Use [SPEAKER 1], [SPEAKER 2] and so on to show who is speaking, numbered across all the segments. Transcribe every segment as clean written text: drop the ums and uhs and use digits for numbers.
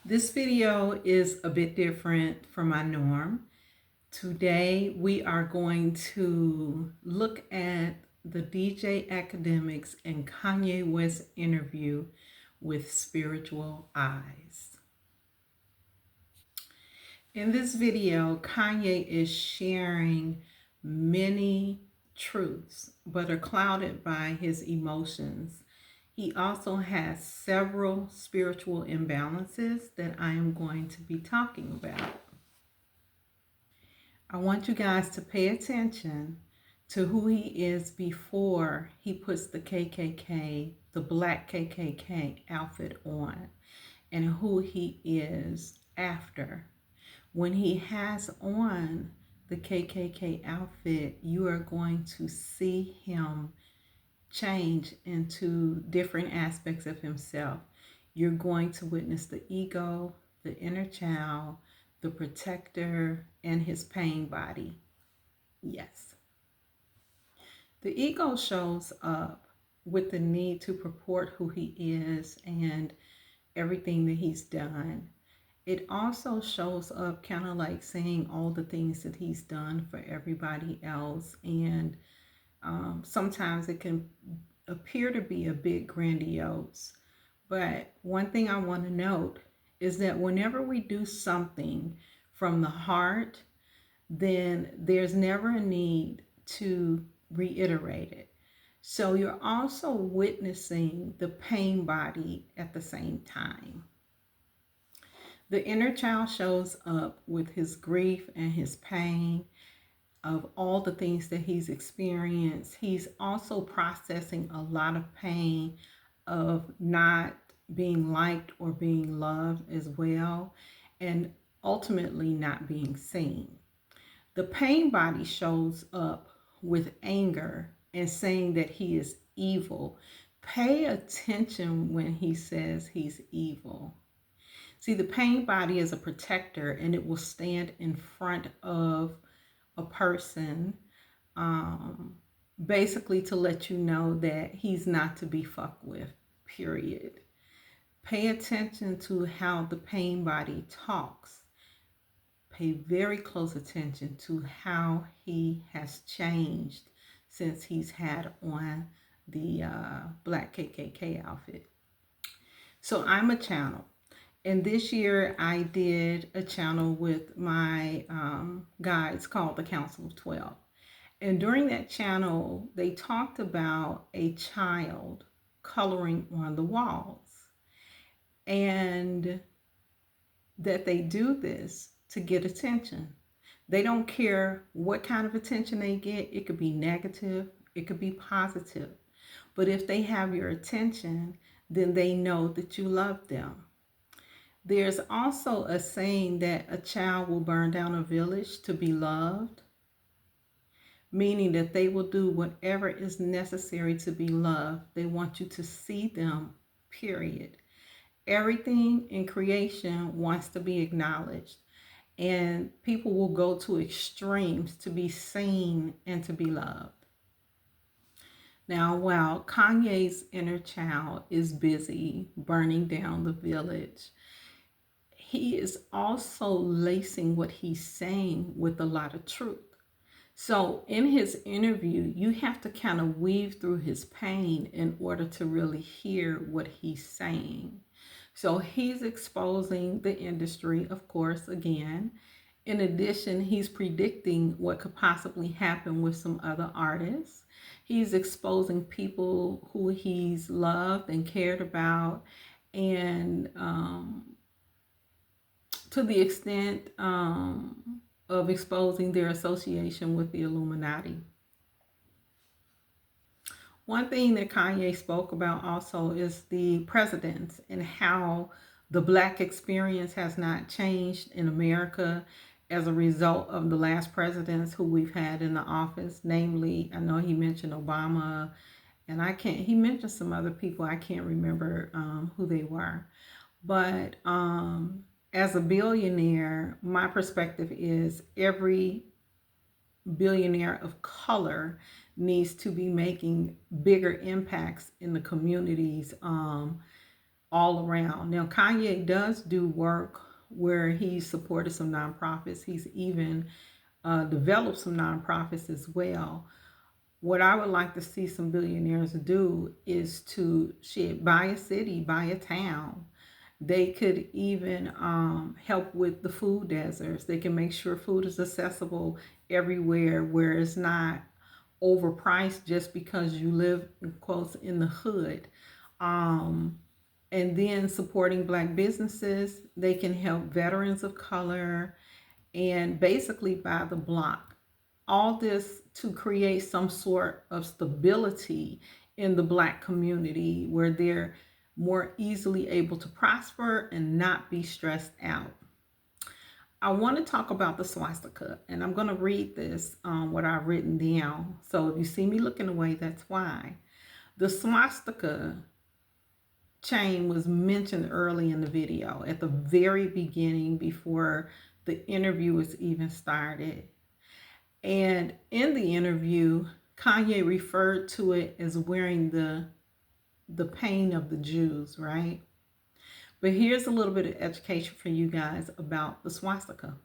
[SPEAKER 1] This video is a bit different from my norm. Today we are going to look at the DJ Akademiks and Kanye West interview with spiritual eyes. In this video, Kanye is sharing many truths, but are clouded by his emotions. He also has several spiritual imbalances that I am going to be talking about. I want you guys to pay attention to who he is before he puts the KKK, the black KKK outfit on, and who he is after. When he has on the KKK outfit, you are going to see him change into different aspects of himself. You're going to witness the ego, the inner child, the protector, and his pain body. Yes. The ego shows up with the need to purport who he is and everything that he's done. It also shows up kind of like saying all the things that he's done for everybody else. And sometimes it can appear to be a bit grandiose. But one thing I want to note is that whenever we do something from the heart, then there's never a need to reiterate it. So you're also witnessing the pain body at the same time. The inner child shows up with his grief and his pain of all the things that he's experienced. He's also processing a lot of pain of not being liked or being loved as well, and ultimately not being seen. The pain body shows up with anger and saying that he is evil. Pay attention when he says he's evil. See, the pain body is a protector, and it will stand in front of a person, basically to let you know that he's not to be fucked with, period. Pay attention to how the pain body talks. Pay very close attention to how he has changed since he's had on the black KKK outfit. So I'm a channel. And this year I did a channel with my guides called the Council of 12. And during that channel, they talked about a child coloring on the walls. And that they do this to get attention. They don't care what kind of attention they get. It could be negative, it could be positive. But if they have your attention, then they know that you love them. There's also a saying that a child will burn down a village to be loved, meaning that they will do whatever is necessary to be loved. They want you to see them, period. Everything in creation wants to be acknowledged, and people will go to extremes to be seen and to be loved. Now, while Kanye's inner child is busy burning down the village, he is also lacing what he's saying with a lot of truth. So in his interview, you have to kind of weave through his pain in order to really hear what he's saying. So he's exposing the industry, of course, again. In addition, he's predicting what could possibly happen with some other artists. He's exposing people who he's loved and cared about, and to the extent of exposing their association with the Illuminati. One thing that Kanye spoke about also is the presidents and how the black experience has not changed in America as a result of the last presidents who we've had in the office. Namely, I know he mentioned Obama, and he mentioned some other people. I can't remember who they were. But as a billionaire, my perspective is every billionaire of color needs to be making bigger impacts in the communities all around. Now, Kanye does do work where he supported some nonprofits. He's even developed some nonprofits as well. What I would like to see some billionaires do is to buy a city, buy a town. They could even help with the food deserts. They can make sure food is accessible everywhere where it's not overpriced just because you live in quotes in the hood. Um, and then supporting black businesses. They can help veterans of color and basically by the block. All this to create some sort of stability in the black community where they're more easily able to prosper and not be stressed out. I want to talk about the swastika, and I'm going to read this, what I've written down. So if you see me looking away, that's why. The swastika chain was mentioned early in the video, at the very beginning, before the interview was even started. And in the interview, Kanye referred to it as wearing the pain of the Jews, right? But here's a little bit of education for you guys about the swastika.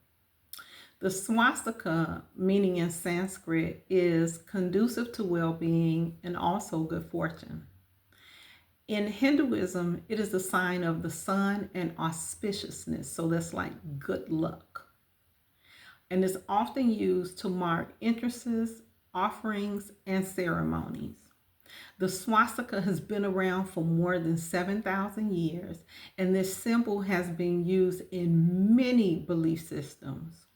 [SPEAKER 1] The swastika, meaning in Sanskrit, is conducive to well-being and also good fortune. In Hinduism, it is a sign of the sun and auspiciousness. So that's like good luck. And is often used to mark entrances, offerings, and ceremonies. The swastika has been around for more than 7,000 years, and this symbol has been used in many belief systems.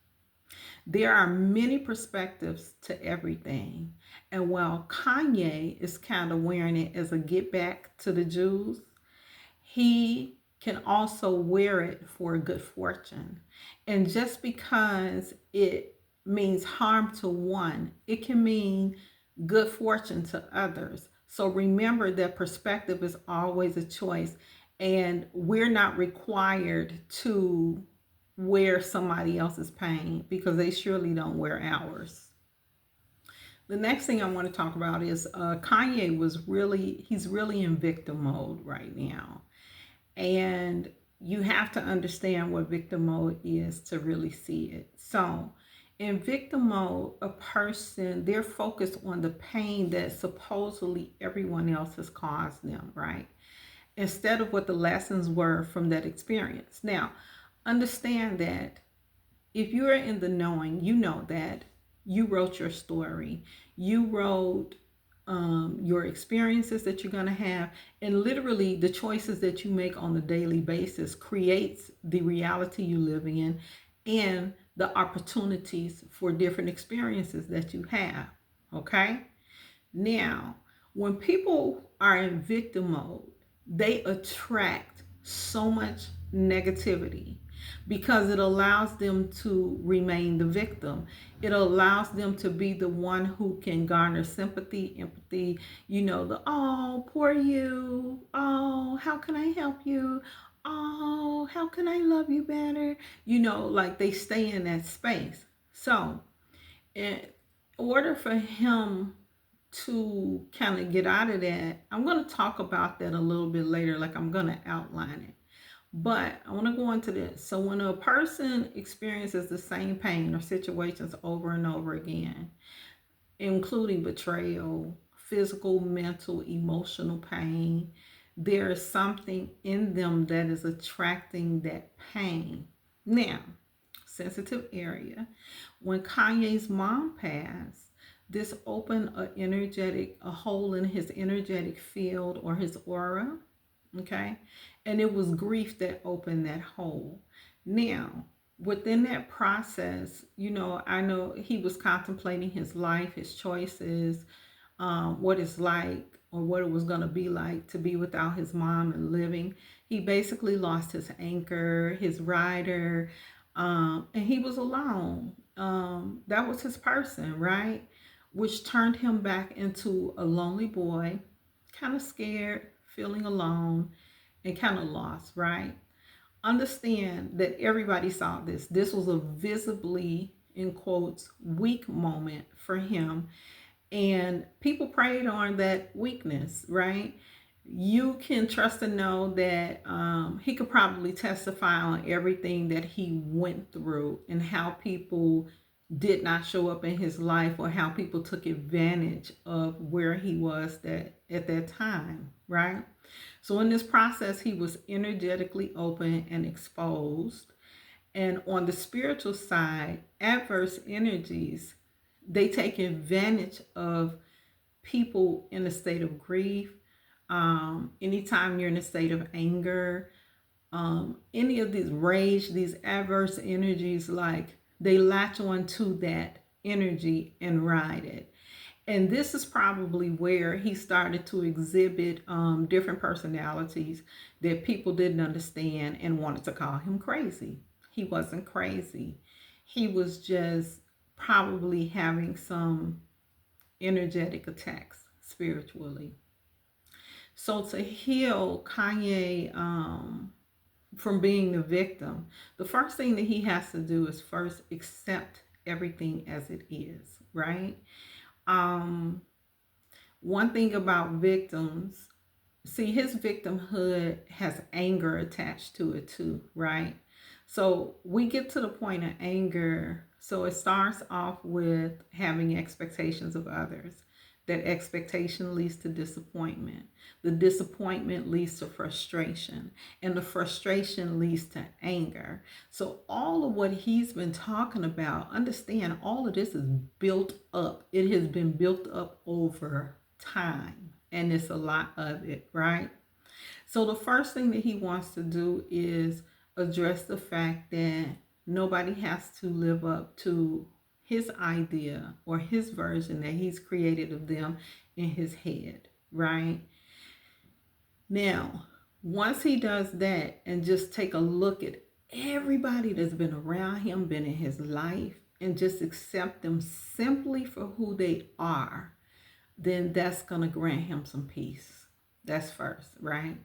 [SPEAKER 1] There are many perspectives to everything. And while Kanye is kind of wearing it as a get back to the Jews, he can also wear it for good fortune. And just because it means harm to one, it can mean good fortune to others. So remember that perspective is always a choice, and we're not required to wear somebody else's pain because they surely don't wear ours. The next thing I want to talk about is Kanye he's really in victim mode right now. And you have to understand what victim mode is to really see it. So in victim mode, a person, they're focused on the pain that supposedly everyone else has caused them, right? Instead of what the lessons were from that experience. Now, understand that if you're in the knowing, you know that you wrote your story. You wrote your experiences that you're going to have, and literally the choices that you make on a daily basis creates the reality you live in and the opportunities for different experiences that you have. Okay? Now, when people are in victim mode, they attract so much negativity because it allows them to remain the victim. It allows them to be the one who can garner sympathy, empathy, oh, poor you. Oh, how can I help you? Oh, how can I love you better? Like they stay in that space. So, in order for him to kind of get out of that, I'm going to talk about that a little bit later, like I'm going to outline it. But I want to go into this. So when a person experiences the same pain or situations over and over again, including betrayal, physical, mental, emotional pain, there is something in them that is attracting that pain. Now, sensitive area. When Kanye's mom passed, this opened a hole in his energetic field or his aura. Okay. And it was grief that opened that hole. Now, within that process, I know he was contemplating his life, his choices, what it's like or what it was going to be like to be without his mom and living. He basically lost his anchor, his rider, and he was alone. That was his person, right? Which turned him back into a lonely boy, kind of scared, feeling alone, and kind of lost, right? Understand that everybody saw this. This was a visibly, in quotes, weak moment for him. And people preyed on that weakness, right? you can trust and know that he could probably testify on everything that he went through and how people did not show up in his life, or how people took advantage of where he was that at that time, right? So in this process, he was energetically open and exposed. And on the spiritual side, adverse energies, they take advantage of people in a state of grief. Anytime you're in a state of anger, any of these rage, these adverse energies, like they latch on to that energy and ride it. And this is probably where he started to exhibit different personalities that people didn't understand and wanted to call him crazy. He wasn't crazy. He was just probably having some energetic attacks spiritually. So to heal Kanye from being the victim, the first thing that he has to do is first accept everything as it is, right? Um, One thing about victims, see, his victimhood has anger attached to it too, right? So we get to the point of anger. So it starts off with having expectations of others. That expectation leads to disappointment. The disappointment leads to frustration. And the frustration leads to anger. So all of what he's been talking about, understand all of this is built up. It has been built up over time. And it's a lot of it, right? So the first thing that he wants to do is address the fact that nobody has to live up to his idea or his version that he's created of them in his head, right? Now, once he does that and just take a look at everybody that's been around him, been in his life, and just accept them simply for who they are, then that's going to grant him some peace. That's first, right?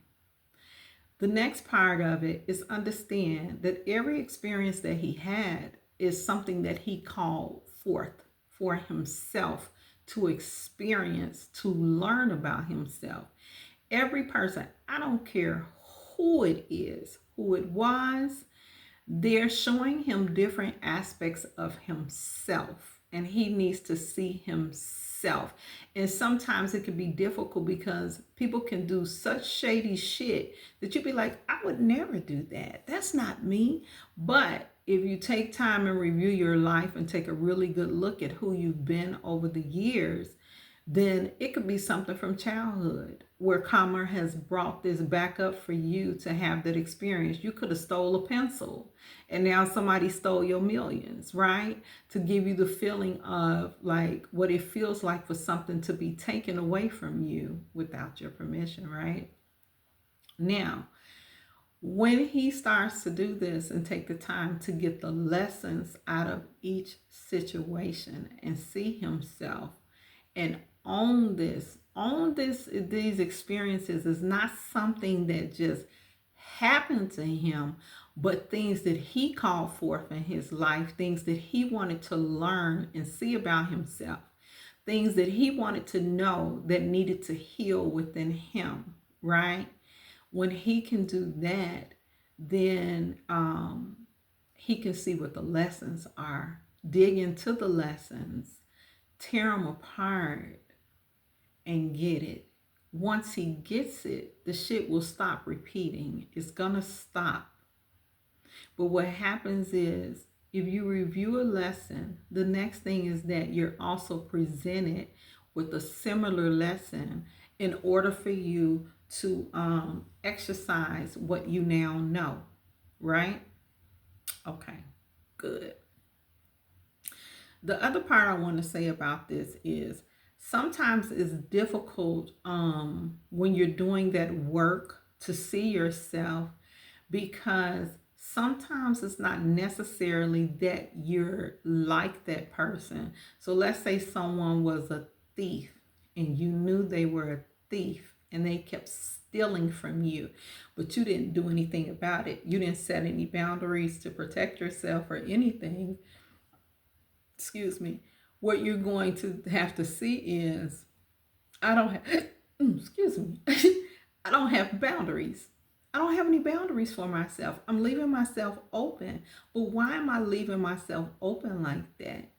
[SPEAKER 1] The next part of it is understand that every experience that he had is something that he called forth for himself to experience, to learn about himself. Every person, I don't care who it is, who it was, they're showing him different aspects of himself, and he needs to see himself. And sometimes it can be difficult because people can do such shady shit that you'd be like, I would never do that. That's not me. But if you take time and review your life and take a really good look at who you've been over the years, then it could be something from childhood where karma has brought this back up for you to have that experience. You could have stole a pencil and now somebody stole your millions, right? To give you the feeling of like what it feels like for something to be taken away from you without your permission, right? Now, when he starts to do this and take the time to get the lessons out of each situation and see himself and own these experiences is not something that just happened to him, but things that he called forth in his life, things that he wanted to learn and see about himself, things that he wanted to know that needed to heal within him, right? When he can do that, then he can see what the lessons are, dig into the lessons, tear them apart, and get it. Once he gets it, the shit will stop repeating. It's gonna stop. But what happens is, if you review a lesson, the next thing is that you're also presented with a similar lesson in order for you to exercise what you now know, right? Okay, good. The other part I want to say about this is sometimes it's difficult when you're doing that work to see yourself, because sometimes it's not necessarily that you're like that person. So let's say someone was a thief and you knew they were a thief and they kept stealing from you, but you didn't do anything about it. You didn't set any boundaries to protect yourself or anything. Excuse me. What you're going to have to see is, I don't have, excuse me, I don't have boundaries. I don't have any boundaries for myself. I'm leaving myself open. But why am I leaving myself open like that?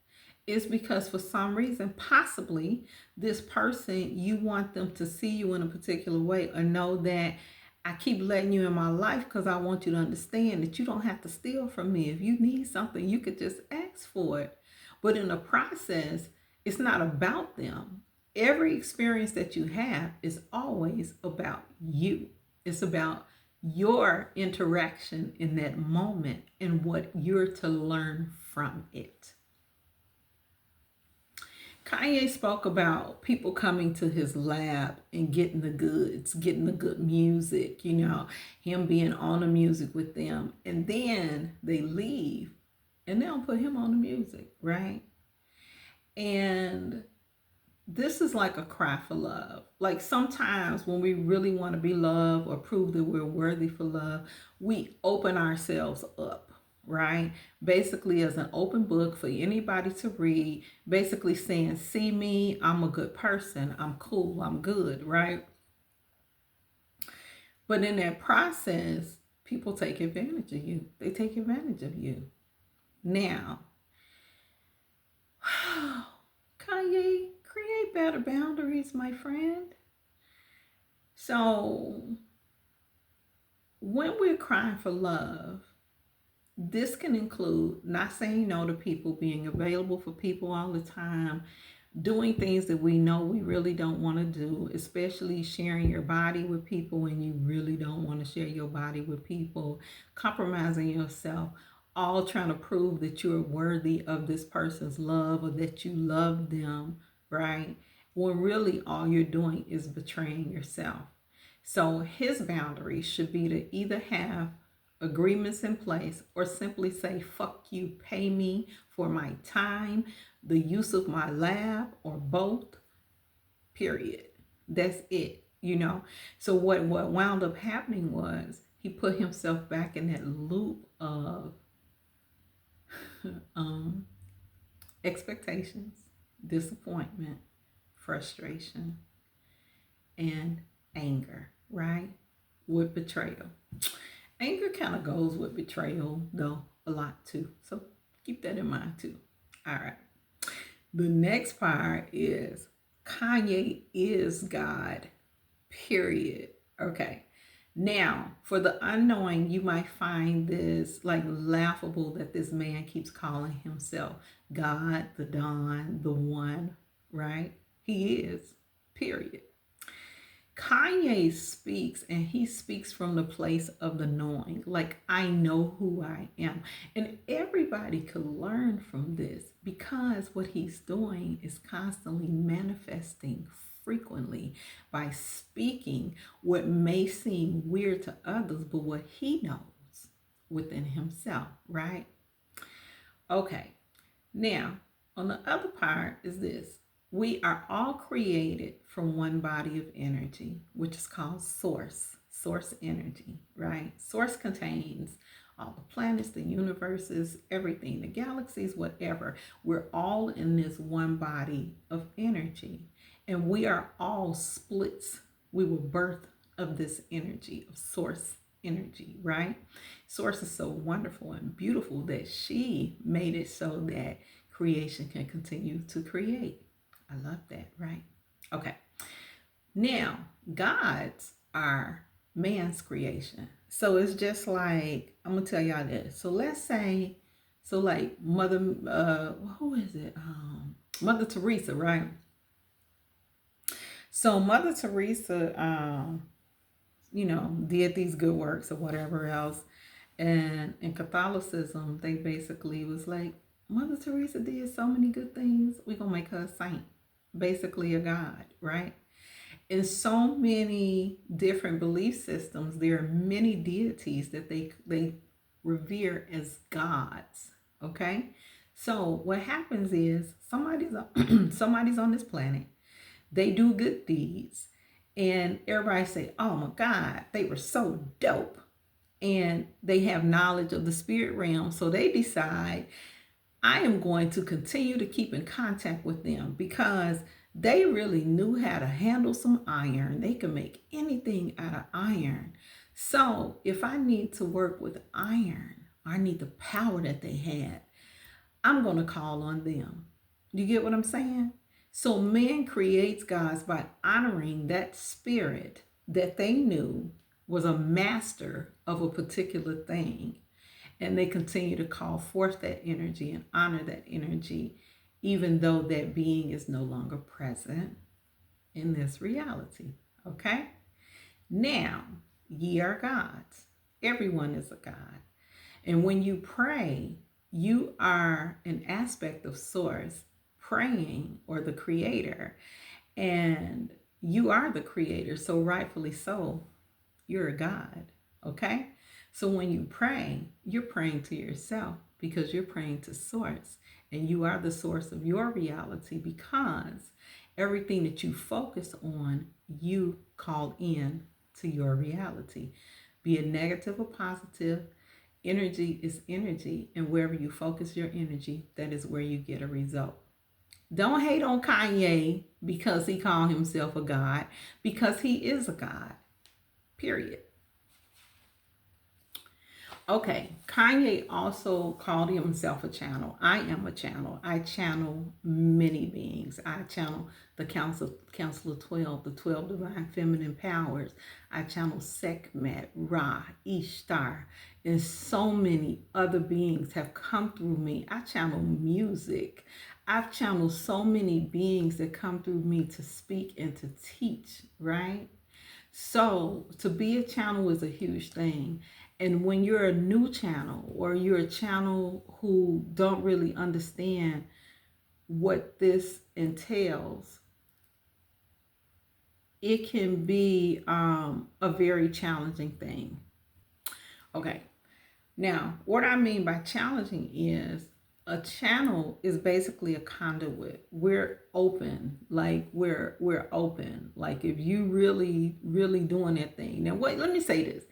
[SPEAKER 1] It's because for some reason, possibly this person, you want them to see you in a particular way or know that I keep letting you in my life because I want you to understand that you don't have to steal from me. If you need something, you could just ask for it. But in the process, it's not about them. Every experience that you have is always about you. It's about your interaction in that moment and what you're to learn from it. Kanye spoke about people coming to his lab and getting the goods, getting the good music, him being on the music with them. And then they leave and they don't put him on the music, right? And this is like a cry for love. Like sometimes when we really want to be loved or prove that we're worthy for love, we open ourselves up, right? Basically, as an open book for anybody to read, basically saying, see me, I'm a good person, I'm cool, I'm good, right? But in that process, people take advantage of you. They take advantage of you. Now, Kanye, create better boundaries, my friend. So, when we're crying for love, this can include not saying no to people, being available for people all the time, doing things that we know we really don't want to do, especially sharing your body with people when you really don't want to share your body with people, compromising yourself, all trying to prove that you're worthy of this person's love or that you love them, right? When really all you're doing is betraying yourself. So his boundaries should be to either have agreements in place or simply say, fuck you, pay me for my time, the use of my lab, or both, period. That's it. So what wound up happening was he put himself back in that loop of expectations, disappointment, frustration, and anger, right? With betrayal. Anger kind of goes with betrayal, though, a lot too. So keep that in mind too. All right. The next part is Kanye is God, period. Okay. Now, for the unknowing, you might find this like laughable that this man keeps calling himself God, the Don, the One, right? He is, period. Kanye speaks and he speaks from the place of the knowing, like I know who I am. And everybody could learn from this because what he's doing is constantly manifesting frequently by speaking what may seem weird to others, but what he knows within himself, right? Okay, now on the other part is this. We are all created from one body of energy, which is called source energy, right? Source contains all the planets, the universes, everything, the galaxies, whatever. We're all in this one body of energy, and we are all splits. We were birthed of this energy, of source energy, right? Source is so wonderful and beautiful that she made it so that creation can continue to create. I love that, right? Okay. Now, gods are man's creation. So it's just like, I'm going to tell y'all this. So let's say, so like who is it? Mother Teresa, right? So Mother Teresa, did these good works or whatever else. And in Catholicism, they basically was like, Mother Teresa did so many good things. We're going to make her a saint, basically a god, right? In so many different belief systems, there are many deities that they revere as gods, okay? So what happens is somebody's on this planet. They do good deeds. And everybody say, oh my God, they were so dope. And they have knowledge of the spirit realm. So they decide, I am going to continue to keep in contact with them because They really knew how to handle some iron. They could make anything out of iron. So if I need to work with iron, I need the power that they had, I'm going to call on them. You get what I'm saying? So man creates gods by honoring that spirit that they knew was a master of a particular thing. And they continue to call forth that energy and honor that energy, even though that being is no longer present in this reality. Okay? Now, ye are gods. Everyone is a God. And when you pray, you are an aspect of source praying, or the creator. And you are the creator. So rightfully so, you're a God. Okay? So when you pray, you're praying to yourself because you're praying to source. And you are the source of your reality, because everything that you focus on, you call in to your reality. Be it negative or positive, energy is energy. And wherever you focus your energy, that is where you get a result. Don't hate on Kanye because he called himself a God, because he is a God. Period. Okay, Kanye also called himself a channel. I am a channel. I channel many beings. I channel the Council of 12, the 12 divine feminine powers. I channel Sekhmet, Ra, Ishtar, and so many other beings have come through me. I channel music. I've channeled so many beings that come through me to speak and to teach, right? So to be a channel is a huge thing. And when you're a new channel, or you're a channel who don't really understand what this entails, it can be a very challenging thing. Okay. Now, what I mean by challenging is, a channel is basically a conduit. We're open, like we're open. Like if you really doing that thing. Now, wait, let me say this.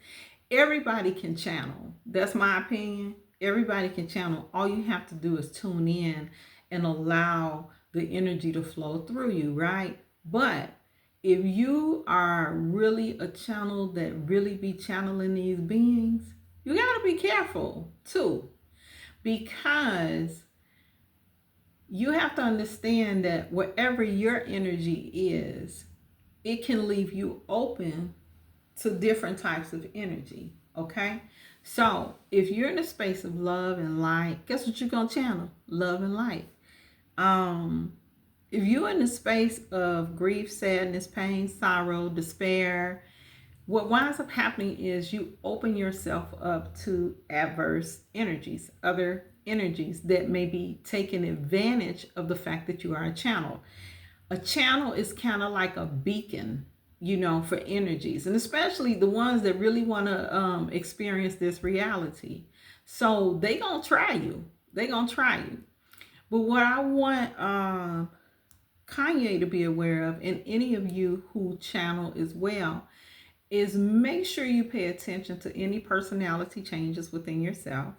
[SPEAKER 1] Everybody can channel. That's my opinion. Everybody can channel. All you have to do is tune in and allow the energy to flow through you, right? But if you are really a channel that really be channeling these beings, you got to be careful too, because you have to understand that wherever your energy is, it can leave you open to different types of energy. Okay, so if you're in a space of love and light, guess what you're gonna channel? Love and light. If you're in a space of grief, sadness, pain, sorrow, despair, what winds up happening is you open yourself up to adverse energies, other energies that may be taking advantage of the fact that you are a channel. A channel is kind of like a beacon, for energies, and especially the ones that really want to experience this reality. So they gonna try you. They gonna try you. But what I want Kanye to be aware of, and any of you who channel as well, is make sure you pay attention to any personality changes within yourself.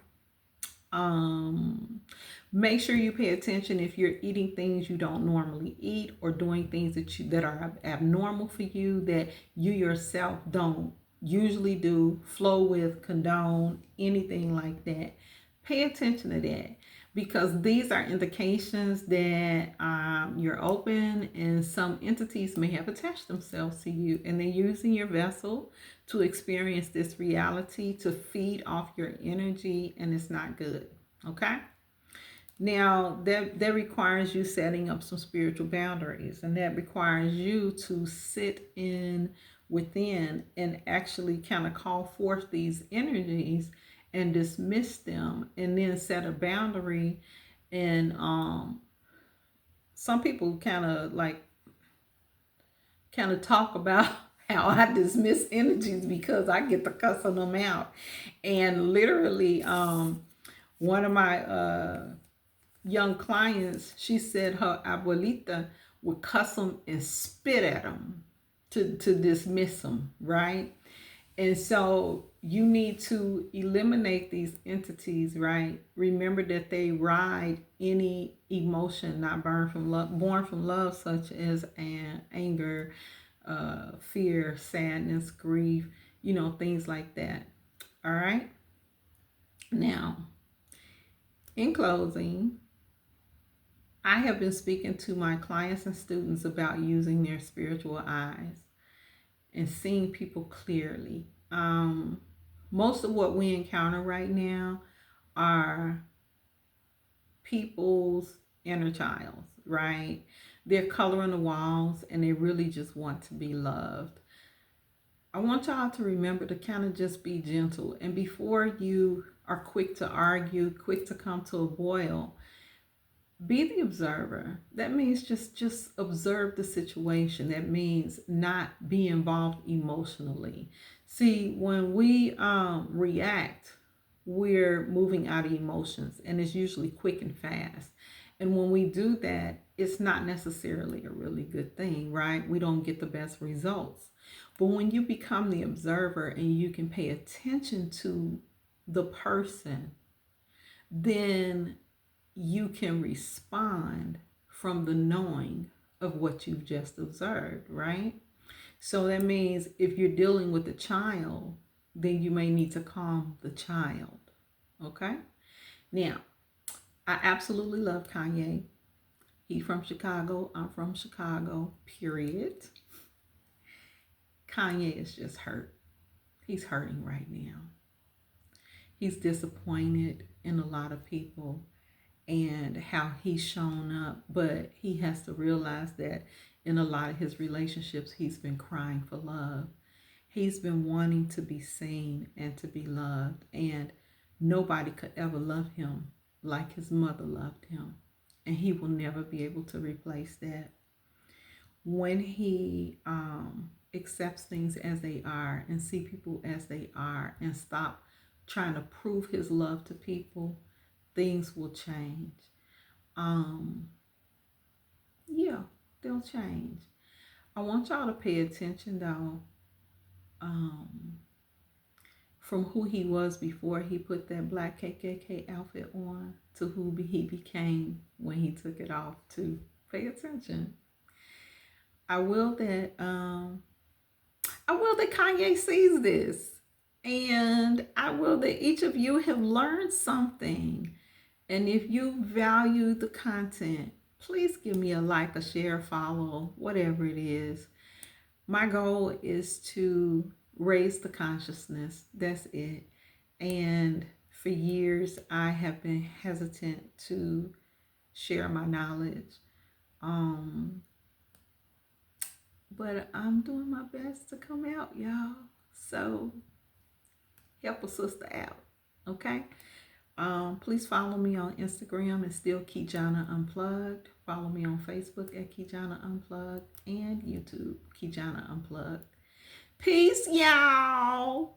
[SPEAKER 1] Make sure you pay attention if you're eating things you don't normally eat, or doing things that are abnormal for you, that you yourself don't usually do, flow with, condone, anything like that. Pay attention to that, because these are indications that you're open, and some entities may have attached themselves to you, and they're using your vessel to experience this reality, to feed off your energy, and it's not good. Okay? Now, that requires you setting up some spiritual boundaries, and that requires you to sit in within and actually kind of call forth these energies and dismiss them, and then set a boundary. And some people kind of talk about how I dismiss energies because I get to cussing them out. And literally, one of my young clients, she said her abuelita would cuss them and spit at them to dismiss them, right? And so you need to eliminate these entities, right? Remember that they ride any emotion not born from love, such as anger, fear, sadness, grief, things like that. All right. Now, in closing, I have been speaking to my clients and students about using their spiritual eyes and seeing people clearly. Most of what we encounter right now are people's inner childs, right? They're coloring the walls and they really just want to be loved. I want y'all to remember to kind of just be gentle. And before you are quick to argue, quick to come to a boil, be the observer. That means just observe the situation. That means not be involved emotionally. See, when we react, we're moving out of emotions, and it's usually quick and fast. And when we do that, it's not necessarily a really good thing, right? We don't get the best results. But when you become the observer and you can pay attention to the person, then you can respond from the knowing of what you've just observed, right? So that means if you're dealing with a child, then you may need to calm the child. Okay? Now, I absolutely love Kanye. He's from Chicago. I'm from Chicago, period. Kanye is just hurt. He's hurting right now. He's disappointed in a lot of people and how he's shown up, but he has to realize that in a lot of his relationships, he's been crying for love. He's been wanting to be seen and to be loved, and nobody could ever love him like his mother loved him, and he will never be able to replace that. When he accepts things as they are and see people as they are and stop trying to prove his love to people, things will change. Um, yeah, they'll change. I want y'all to pay attention though, um, from who he was before he put that black KKK outfit on to who he became when he took it off. To pay attention. I will that Kanye sees this, and I will that each of you have learned something. And if you value the content, please give me a like, a share, follow, whatever it is. My goal is to raise the consciousness. That's it. And for years, I have been hesitant to share my knowledge. But I'm doing my best to come out, y'all. So help a sister out, okay? Please follow me on Instagram and still Kijana Unplugged. Follow me on Facebook at Kijana Unplugged and YouTube Kijana Unplugged. Peace, y'all.